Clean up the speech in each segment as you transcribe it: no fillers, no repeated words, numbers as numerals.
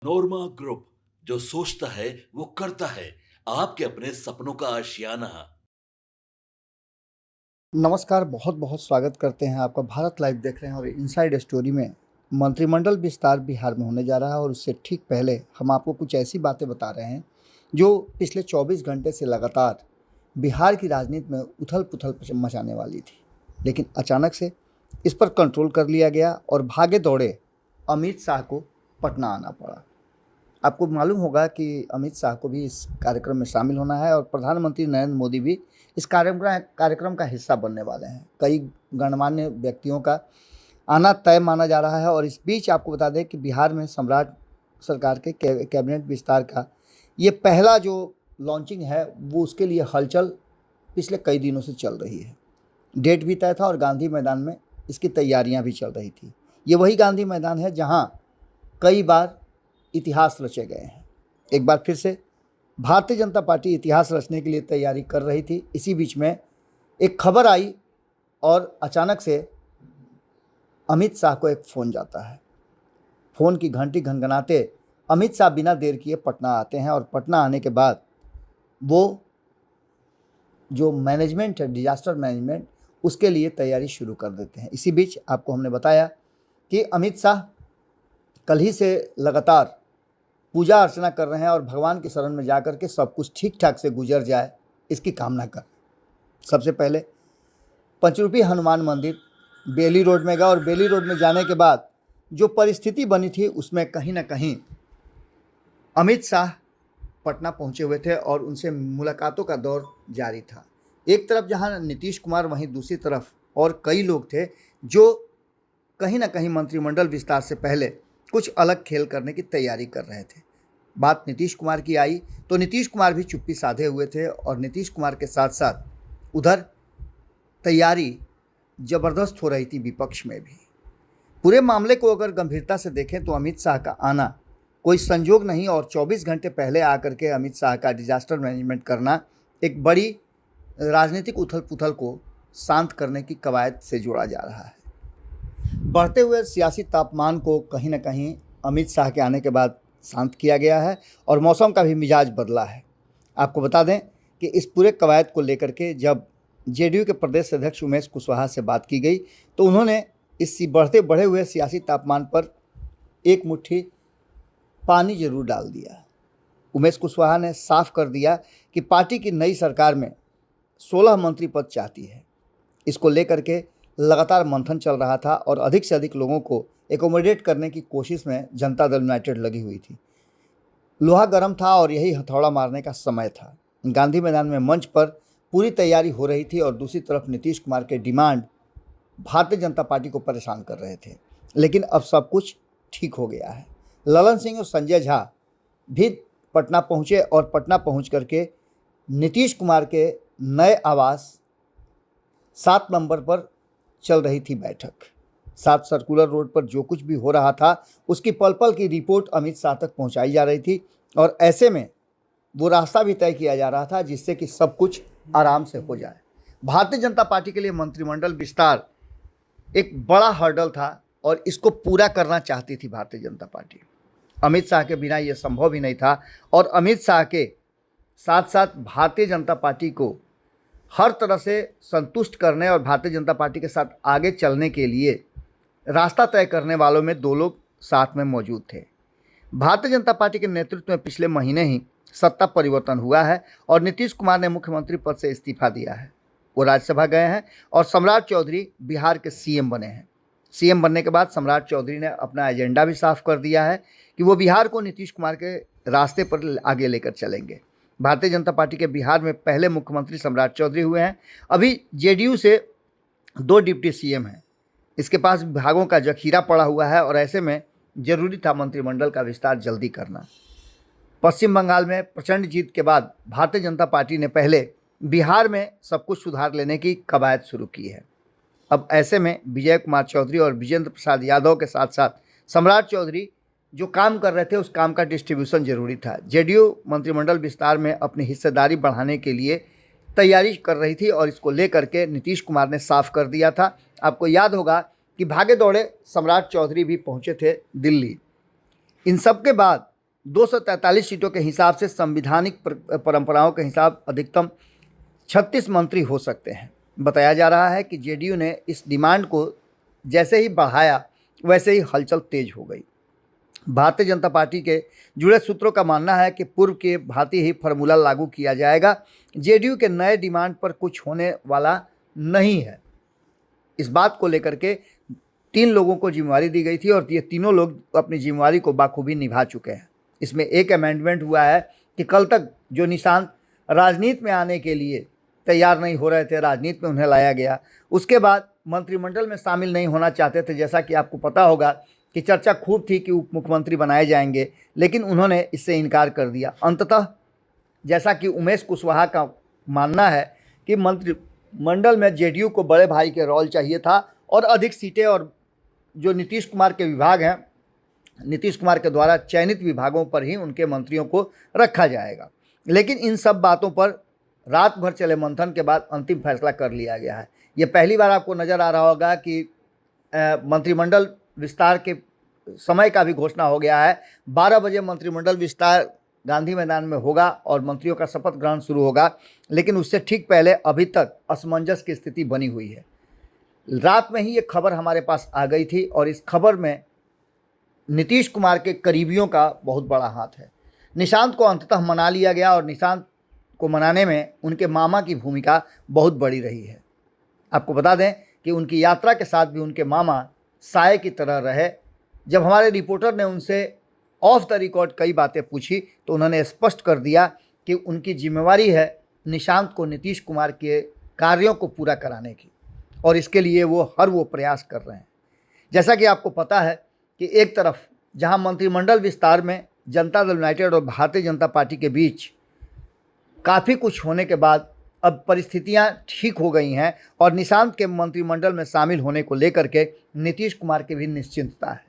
नोरमा group, जो सोचता है वो करता है। आपके अपने सपनों का आशियाना। नमस्कार, बहुत बहुत स्वागत करते हैं आपका। भारत लाइव देख रहे हैं और इनसाइड स्टोरी में मंत्रिमंडल विस्तार बिहार में होने जा रहा है और उससे ठीक पहले हम आपको कुछ ऐसी बातें बता रहे हैं जो पिछले 24 घंटे से लगातार बिहार की राजनीति में उथल पुथल मचाने वाली थी, लेकिन अचानक से इस पर कंट्रोल कर लिया गया और भागे दौड़े अमित शाह को पटना आना पड़ा। आपको मालूम होगा कि अमित शाह को भी इस कार्यक्रम में शामिल होना है और प्रधानमंत्री नरेंद्र मोदी भी इस कार्यक्रम का हिस्सा बनने वाले हैं। कई गणमान्य व्यक्तियों का आना तय माना जा रहा है और इस बीच आपको बता दें कि बिहार में सम्राट सरकार के कैबिनेट विस्तार का ये पहला जो लॉन्चिंग है वो उसके लिए हलचल पिछले कई दिनों से चल रही है। डेट भी तय था और गांधी मैदान में इसकी तैयारियां भी चल रही थी। ये वही गांधी मैदान है जहां कई बार इतिहास रचे गए हैं। एक बार फिर से भारतीय जनता पार्टी इतिहास रचने के लिए तैयारी कर रही थी। इसी बीच में एक खबर आई और अचानक से अमित शाह को एक फ़ोन जाता है। फ़ोन की घंटी घनघनाते अमित शाह बिना देर किए पटना आते हैं और पटना आने के बाद वो जो मैनेजमेंट है, डिजास्टर मैनेजमेंट, उसके लिए तैयारी शुरू कर देते हैं। इसी बीच आपको हमने बताया कि अमित शाह कल ही से लगातार पूजा अर्चना कर रहे हैं और भगवान के शरण में जाकर के सब कुछ ठीक ठाक से गुजर जाए इसकी कामना कर। सबसे पहले पंचरूपी हनुमान मंदिर बेली रोड में गए और बेली रोड में जाने के बाद जो परिस्थिति बनी थी उसमें कहीं ना कहीं अमित शाह पटना पहुंचे हुए थे और उनसे मुलाकातों का दौर जारी था। एक तरफ जहां नीतीश कुमार, वहीं दूसरी तरफ और कई लोग थे जो कहीं ना कहीं मंत्रिमंडल विस्तार से पहले कुछ अलग खेल करने की तैयारी कर रहे थे। बात नीतीश कुमार की आई तो नीतीश कुमार भी चुप्पी साधे हुए थे और नीतीश कुमार के साथ साथ उधर तैयारी ज़बरदस्त हो रही थी विपक्ष में भी। पूरे मामले को अगर गंभीरता से देखें तो अमित शाह का आना कोई संजोग नहीं और 24 घंटे पहले आकर के अमित शाह का डिजास्टर मैनेजमेंट करना एक बड़ी राजनीतिक उथल पुथल को शांत करने की कवायद से जोड़ा जा रहा है। बढ़ते हुए सियासी तापमान को कहीं ना कहीं अमित शाह के आने के बाद शांत किया गया है और मौसम का भी मिजाज बदला है। आपको बता दें कि इस पूरे कवायद को लेकर के जब जेडीयू के प्रदेश अध्यक्ष उमेश कुशवाहा से बात की गई तो उन्होंने इस बढ़े हुए सियासी तापमान पर एक मुट्ठी पानी जरूर डाल दिया। उमेश कुशवाहा ने साफ कर दिया कि पार्टी की नई सरकार में 16 मंत्री पद चाहती है। इसको लेकर के लगातार मंथन चल रहा था और अधिक से अधिक लोगों को एकोमोडेट करने की कोशिश में जनता दल यूनाइटेड लगी हुई थी। लोहा गर्म था और यही हथौड़ा मारने का समय था। गांधी मैदान में मंच पर पूरी तैयारी हो रही थी और दूसरी तरफ नीतीश कुमार के डिमांड भारतीय जनता पार्टी को परेशान कर रहे थे। लेकिन अब सब कुछ ठीक हो गया है। ललन सिंह और संजय झा भी पटना पहुँचे और पटना पहुँच करके नीतीश कुमार के नए आवास 7 नंबर पर चल रही थी बैठक। 7 सर्कुलर रोड पर जो कुछ भी हो रहा था उसकी पल पल की रिपोर्ट अमित शाह तक पहुंचाई जा रही थी और ऐसे में वो रास्ता भी तय किया जा रहा था जिससे कि सब कुछ आराम से हो जाए। भारतीय जनता पार्टी के लिए मंत्रिमंडल विस्तार एक बड़ा हर्डल था और इसको पूरा करना चाहती थी भारतीय जनता पार्टी। अमित शाह के बिना ये संभव ही नहीं था और अमित शाह के साथ साथ भारतीय जनता पार्टी को हर तरह से संतुष्ट करने और भारतीय जनता पार्टी के साथ आगे चलने के लिए रास्ता तय करने वालों में 2 लोग साथ में मौजूद थे। भारतीय जनता पार्टी के नेतृत्व में पिछले महीने ही सत्ता परिवर्तन हुआ है और नीतीश कुमार ने मुख्यमंत्री पद से इस्तीफा दिया है। वो राज्यसभा गए हैं और सम्राट चौधरी बिहार के सीएम बने हैं। सीएम बनने के बाद सम्राट चौधरी ने अपना एजेंडा भी साफ कर दिया है कि वो बिहार को नीतीश कुमार के रास्ते पर आगे लेकर चलेंगे। भारतीय जनता पार्टी के बिहार में पहले मुख्यमंत्री सम्राट चौधरी हुए हैं। अभी जेडीयू से 2 डिप्टी सीएम हैं। इसके पास विभागों का जखीरा पड़ा हुआ है और ऐसे में जरूरी था मंत्रिमंडल का विस्तार जल्दी करना। पश्चिम बंगाल में प्रचंड जीत के बाद भारतीय जनता पार्टी ने पहले बिहार में सब कुछ सुधार लेने की कवायद शुरू की है। अब ऐसे में विजय कुमार चौधरी और विजेंद्र प्रसाद यादव के साथ साथ सम्राट चौधरी जो काम कर रहे थे उस काम का डिस्ट्रीब्यूशन जरूरी था। जेडीयू मंत्रिमंडल विस्तार में अपनी हिस्सेदारी बढ़ाने के लिए तैयारी कर रही थी और इसको लेकर के नीतीश कुमार ने साफ कर दिया था। आपको याद होगा कि भागे दौड़े सम्राट चौधरी भी पहुंचे थे दिल्ली। इन सब के बाद 243 सीटों के हिसाब से संवैधानिक परंपराओं के हिसाब अधिकतम 36 मंत्री हो सकते हैं। बताया जा रहा है कि जेडीयू ने इस डिमांड को जैसे ही बढ़ाया वैसे ही हलचल तेज हो गई। भारतीय जनता पार्टी के जुड़े सूत्रों का मानना है कि पूर्व के भांति ही फार्मूला लागू किया जाएगा। जेडीयू के नए डिमांड पर कुछ होने वाला नहीं है। इस बात को लेकर के 3 लोगों को जिम्मेवारी दी गई थी और ये तीनों लोग अपनी जिम्मेवारी को बाखूबी निभा चुके हैं। इसमें एक अमेंडमेंट हुआ है कि कल तक जो निशांत राजनीति में आने के लिए तैयार नहीं हो रहे थे, राजनीति में उन्हें लाया गया। उसके बाद मंत्रिमंडल में शामिल नहीं होना चाहते थे। जैसा कि आपको पता होगा कि चर्चा खूब थी कि उप मुख्यमंत्री बनाए जाएंगे, लेकिन उन्होंने इससे इनकार कर दिया। अंततः जैसा कि उमेश कुशवाहा का मानना है कि मंत्रिमंडल में जेडीयू को बड़े भाई के रोल चाहिए था और अधिक सीटें, और जो नीतीश कुमार के विभाग हैं, नीतीश कुमार के द्वारा चयनित विभागों पर ही उनके मंत्रियों को रखा जाएगा। लेकिन इन सब बातों पर रात भर चले मंथन के बाद अंतिम फैसला कर लिया गया है। ये पहली बार आपको नज़र आ रहा होगा कि मंत्रिमंडल विस्तार के समय का भी घोषणा हो गया है। 12 बजे मंत्रिमंडल विस्तार गांधी मैदान में होगा और मंत्रियों का शपथ ग्रहण शुरू होगा। लेकिन उससे ठीक पहले अभी तक असमंजस की स्थिति बनी हुई है। रात में ही ये खबर हमारे पास आ गई थी और इस खबर में नीतीश कुमार के करीबियों का बहुत बड़ा हाथ है। निशांत को अंततः मना लिया गया और निशांत को मनाने में उनके मामा की भूमिका बहुत बड़ी रही है। आपको बता दें कि उनकी यात्रा के साथ भी उनके मामा साये की तरह रहे। जब हमारे रिपोर्टर ने उनसे ऑफ द रिकॉर्ड कई बातें पूछी तो उन्होंने स्पष्ट कर दिया कि उनकी जिम्मेवारी है निशांत को नीतीश कुमार के कार्यों को पूरा कराने की, और इसके लिए वो हर वो प्रयास कर रहे हैं। जैसा कि आपको पता है कि एक तरफ जहां मंत्रिमंडल विस्तार में जनता दल यूनाइटेड और भारतीय जनता पार्टी के बीच काफ़ी कुछ होने के बाद अब परिस्थितियां ठीक हो गई हैं और निशांत के मंत्रिमंडल में शामिल होने को लेकर के नीतीश कुमार की भी निश्चिंतता है।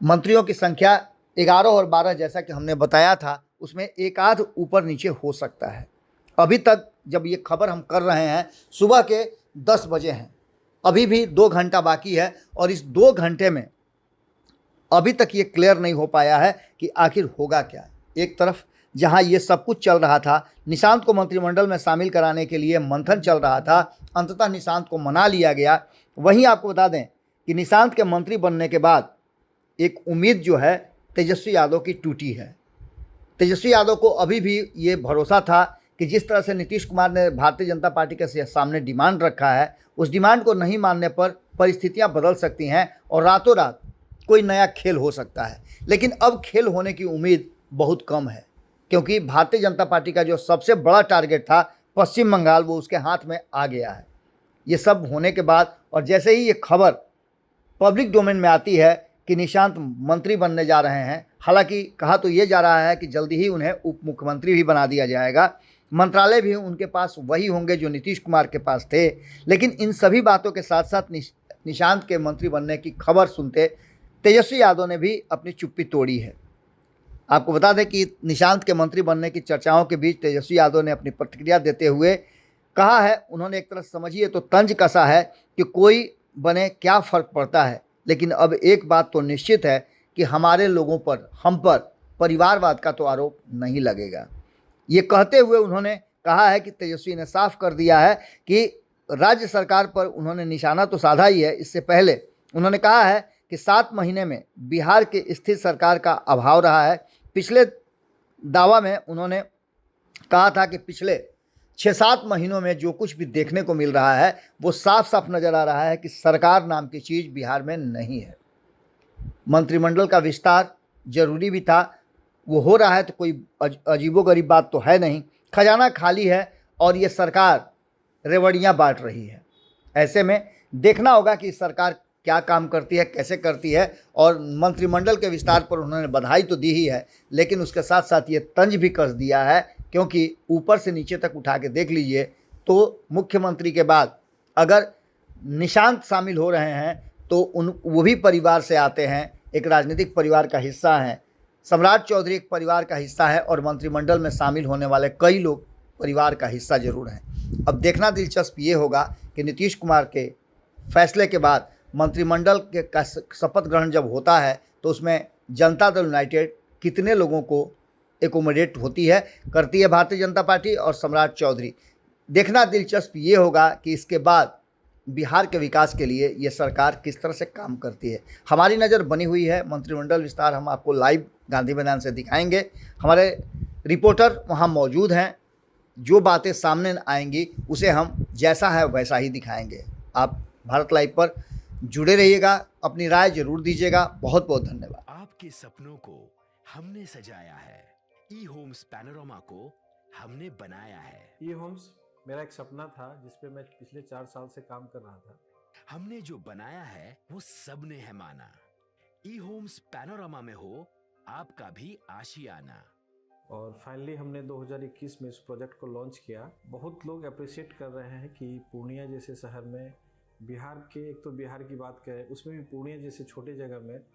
मंत्रियों की संख्या 11 और 12 जैसा कि हमने बताया था, उसमें एक आध ऊपर नीचे हो सकता है। अभी तक जब ये खबर हम कर रहे हैं सुबह के 10 बजे हैं, अभी भी 2 घंटा बाकी है और इस 2 घंटे में अभी तक ये क्लियर नहीं हो पाया है कि आखिर होगा क्या। एक तरफ जहां ये सब कुछ चल रहा था, निशांत को मंत्रिमंडल में शामिल कराने के लिए मंथन चल रहा था, अंततः निशांत को मना लिया गया। वहीं आपको बता दें कि निशांत के मंत्री बनने के बाद एक उम्मीद जो है तेजस्वी यादव की टूटी है। तेजस्वी यादव को अभी भी ये भरोसा था कि जिस तरह से नीतीश कुमार ने भारतीय जनता पार्टी के सामने डिमांड रखा है, उस डिमांड को नहीं मानने पर परिस्थितियां बदल सकती हैं और रातों रात कोई नया खेल हो सकता है। लेकिन अब खेल होने की उम्मीद बहुत कम है, क्योंकि भारतीय जनता पार्टी का जो सबसे बड़ा टारगेट था पश्चिम बंगाल, वो उसके हाथ में आ गया है। ये सब होने के बाद और जैसे ही ये खबर पब्लिक डोमेन में आती है कि निशांत मंत्री बनने जा रहे हैं, हालांकि कहा तो ये जा रहा है कि जल्दी ही उन्हें उप मुख्यमंत्री भी बना दिया जाएगा, मंत्रालय भी उनके पास वही होंगे जो नीतीश कुमार के पास थे। लेकिन इन सभी बातों के साथ साथ निशांत के मंत्री बनने की खबर सुनते तेजस्वी यादव ने भी अपनी चुप्पी तोड़ी है। आपको बता दें कि निशांत के मंत्री बनने की चर्चाओं के बीच तेजस्वी यादव ने अपनी प्रतिक्रिया देते हुए कहा है, उन्होंने एक तरह समझिए तो तंज कसा है कि कोई बने क्या फ़र्क पड़ता है, लेकिन अब एक बात तो निश्चित है कि हमारे लोगों पर, हम पर परिवारवाद का तो आरोप नहीं लगेगा। ये कहते हुए उन्होंने कहा है कि तेजस्वी ने साफ कर दिया है कि राज्य सरकार पर उन्होंने निशाना तो साधा ही है। इससे पहले उन्होंने कहा है कि 7 महीने में बिहार के स्थिर सरकार का अभाव रहा है। पिछले दावा में उन्होंने कहा था कि पिछले 6-7 महीनों में जो कुछ भी देखने को मिल रहा है वो साफ साफ नज़र आ रहा है कि सरकार नाम की चीज़ बिहार में नहीं है। मंत्रिमंडल का विस्तार जरूरी भी था, वो हो रहा है तो कोई अजीबोगरीब बात तो है नहीं। खजाना खाली है और ये सरकार रेवड़ियाँ बांट रही है। ऐसे में देखना होगा कि सरकार क्या काम करती है, कैसे करती है। और मंत्रिमंडल के विस्तार पर उन्होंने बधाई तो दी ही है, लेकिन उसके साथ साथ ये तंज भी कस दिया है, क्योंकि ऊपर से नीचे तक उठा के देख लीजिए तो मुख्यमंत्री के बाद अगर निशांत शामिल हो रहे हैं तो वो भी परिवार से आते हैं, एक राजनीतिक परिवार का हिस्सा हैं। सम्राट चौधरी एक परिवार का हिस्सा है और मंत्रिमंडल में शामिल होने वाले कई लोग परिवार का हिस्सा जरूर हैं। अब देखना दिलचस्प ये होगा कि नीतीश कुमार के फैसले के बाद मंत्रिमंडल के का शपथ ग्रहण जब होता है तो उसमें जनता दल यूनाइटेड कितने लोगों को एकोमोडेट होती है, करती है भारतीय जनता पार्टी और सम्राट चौधरी। देखना दिलचस्प ये होगा कि इसके बाद बिहार के विकास के लिए ये सरकार किस तरह से काम करती है। हमारी नज़र बनी हुई है मंत्रिमंडल विस्तार, हम आपको लाइव गांधी मैदान से दिखाएंगे। हमारे रिपोर्टर वहाँ मौजूद हैं, जो बातें सामने आएंगी उसे हम जैसा है वैसा ही दिखाएंगे। आप भारत लाइव पर जुड़े रहिएगा, अपनी राय जरूर दीजिएगा। बहुत बहुत धन्यवाद। आपके सपनों को हमने सजाया है, ई होम्स पैनोरामा को हमने बनाया है। ई होम्स मेरा एक सपना था जिस पे मैं पिछले 4 साल से काम कर रहा था। हमने जो बनाया है वो सबने है माना। ई होम्स पैनोरामा में हो आपका भी आशियाना। और फाइनली हमने 2021 में इस प्रोजेक्ट को लॉन्च किया। बहुत लोग अप्रिशिएट कर रहे हैं कि पूर्णिया जैसे शहर में, बिहार के, एक तो बिहार की बात करें उसमें भी पूर्णिया जैसे छोटे जगह में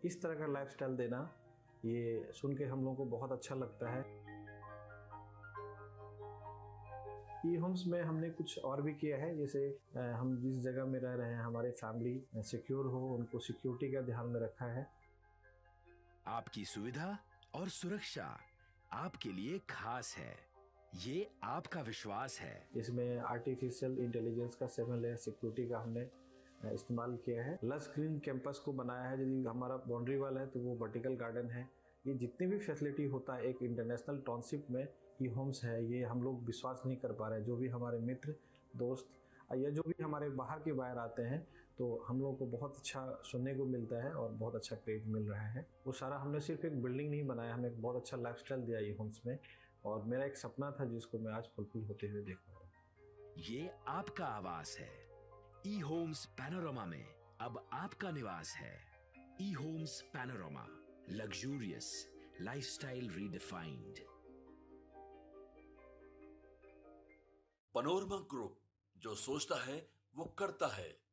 इस तरह का लाइफस्टाइल देना, ये सुन के हम लोगों को बहुत अच्छा लगता है। ई होम्स में हमने कुछ और भी किया है, जैसे हम जिस जगह में रह रहे हैं हमारे फैमिली सिक्योर हो, उनको सिक्योरिटी का ध्यान में रखा है। आपकी सुविधा और सुरक्षा आपके लिए खास है, ये आपका विश्वास है। इसमें आर्टिफिशियल इंटेलिजेंस का 7 लेयर सिक्योरिटी का हमने इस्तेमाल किया है। लस ग्रीन कैंपस को बनाया है। यदि हमारा बाउंड्री वाल है तो वो वर्टिकल गार्डन है। ये जितनी भी फैसिलिटी होता है एक इंटरनेशनल टाउनशिप में ई होम्स है, ये हम लोग विश्वास नहीं कर पा रहे हैं। जो भी हमारे मित्र दोस्त या जो भी हमारे बाहर के बाहर आते हैं तो हम लोगों को बहुत अच्छा सुनने को मिलता है और बहुत अच्छा क्रेडिट मिल रहा है। वो सारा हमने सिर्फ एक बिल्डिंग नहीं बनाया, हमें एक बहुत अच्छा लाइफस्टाइल दिया ई होम्स में, और मेरा एक सपना था जिसको मैं आज फुलफिल होते हुए देख रहा हूँ। ये आपका आवास है। ई होम्स पैनोरामा में अब आपका निवास है। E Homes Panorama, luxurious lifestyle redefined. Panorama group, जो सोचता है वो करता है।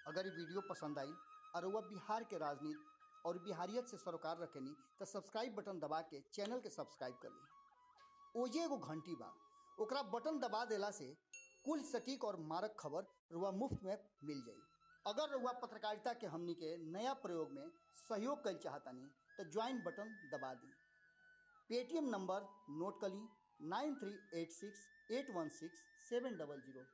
अगर ये वीडियो पसंद आई और वह बिहार के राजनीति और बिहारियत से सरोकार रखेनी तो सब्सक्राइब बटन दबा के चैनल के सब्सक्राइब कर ली। ओजे एगो घंटी बा, ओकरा बटन दबा देला से कुल सटीक और मारक खबर रुआ मुफ्त में मिल जाई। अगर रुआ पत्रकारिता के हमनी के नया प्रयोग में सहयोग कर चाहतानी तो ज्वाइन बटन दबा दी। पेटीएम नंबर नोट कर ली 9386816700।